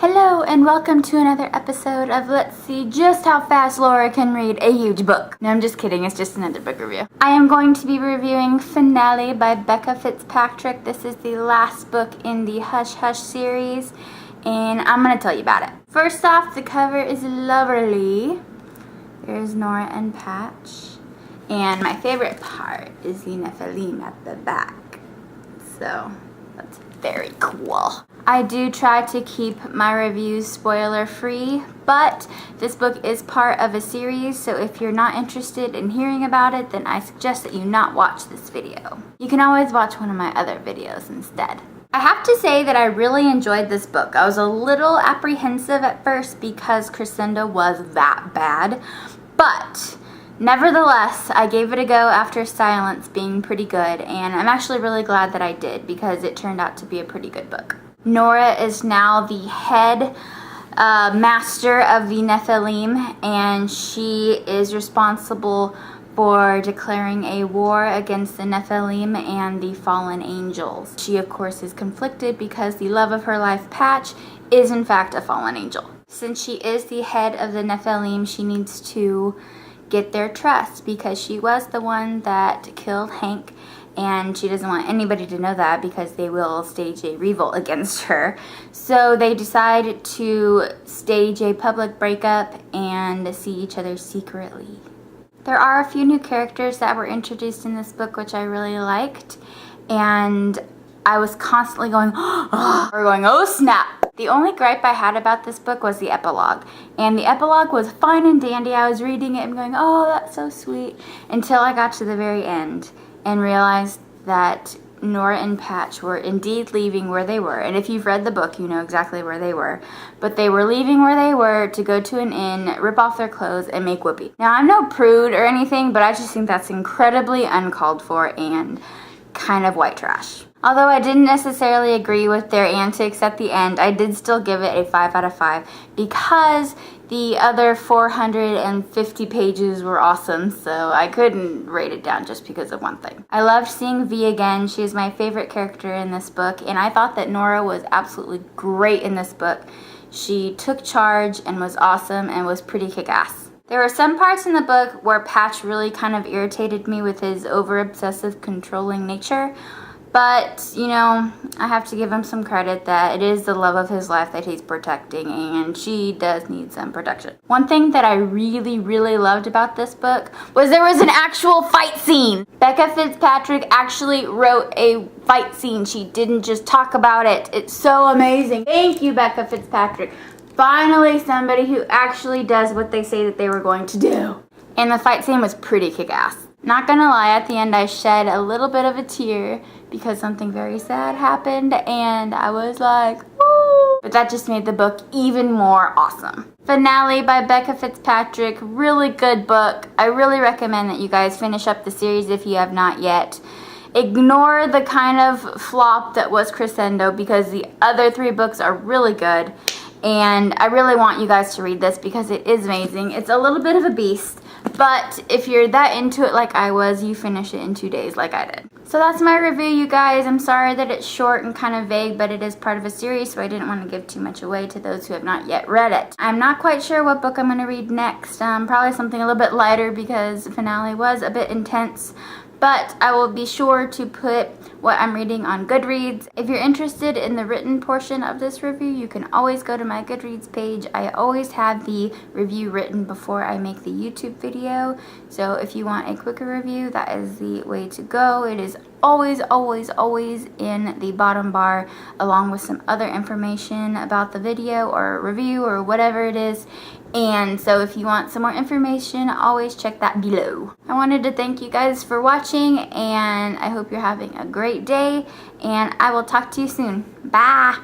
Hello and welcome to another episode of Let's See Just How Fast Laura Can Read a Huge Book. No, I'm just kidding, it's just another book review. I am going to be reviewing Finale by Becca Fitzpatrick. This is the last book in the Hush Hush series and I'm going to tell you about it. First off, the cover is lovely. There's Nora and Patch. And my favorite part is the Nephilim at the back. So, that's very cool. I do try to keep my reviews spoiler free, but this book is part of a series, so if you're not interested in hearing about it, then I suggest that you not watch this video. You can always watch one of my other videos instead. I have to say that I really enjoyed this book. I was a little apprehensive at first because Crescendo was that bad, but nevertheless, I gave it a go after Silence being pretty good, and I'm actually really glad that I did because it turned out to be a pretty good book. Nora is now the head master of the Nephilim, and she is responsible for declaring a war against the Nephilim and the fallen angels. She, of course, is conflicted because the love of her life, Patch, is in fact a fallen angel. Since she is the head of the Nephilim, she needs to get their trust because she was the one that killed Hank, and she doesn't want anybody to know that because they will stage a revolt against her. So they decide to stage a public breakup and see each other secretly. There are a few new characters that were introduced in this book which I really liked, and I was constantly going, oh snap. The only gripe I had about this book was the epilogue. And the epilogue was fine and dandy. I was reading it and going, oh, that's so sweet. Until I got to the very end and realized that Nora and Patch were indeed leaving where they were. And if you've read the book, you know exactly where they were. But they were leaving where they were to go to an inn, rip off their clothes, and make whoopee. Now, I'm no prude or anything, but I just think that's incredibly uncalled for and kind of white trash. Although I didn't necessarily agree with their antics at the end, I did still give it a 5 out of 5 because the other 450 pages were awesome, so I couldn't rate it down just because of one thing. I loved seeing V again. She is my favorite character in this book, and I thought that Nora was absolutely great in this book. She took charge and was awesome and was pretty kick-ass. There were some parts in the book where Patch really kind of irritated me with his over-obsessive, controlling nature. But, you know, I have to give him some credit that it is the love of his life that he's protecting, and she does need some protection. One thing that I really, really loved about this book was there was an actual fight scene. Becca Fitzpatrick actually wrote a fight scene. She didn't just talk about it. It's so amazing. Thank you, Becca Fitzpatrick. Finally, somebody who actually does what they say that they were going to do. And the fight scene was pretty kick-ass. Not gonna lie, at the end I shed a little bit of a tear because something very sad happened and I was like, woo! But that just made the book even more awesome. Finale by Becca Fitzpatrick, really good book. I really recommend that you guys finish up the series if you have not yet. Ignore the kind of flop that was Crescendo because the other 3 books are really good. And I really want you guys to read this because it is amazing. It's a little bit of a beast, but if you're that into it like I was, you finish it in 2 days like I did. So that's my review, you guys. I'm sorry that it's short and kind of vague, but it is part of a series, so I didn't want to give too much away to those who have not yet read it. I'm not quite sure what book I'm going to read next. Probably something a little bit lighter because Finale was a bit intense. But I will be sure to put what I'm reading on Goodreads. If you're interested in the written portion of this review, you can always go to my Goodreads page. I always have the review written before I make the YouTube video. So if you want a quicker review, that is the way to go. It is always, always, always in the bottom bar along with some other information about the video or review or whatever it is. And so if you want some more information, always check that below. I wanted to thank you guys for watching, and I hope you're having a great day, and I will talk to you soon. Bye!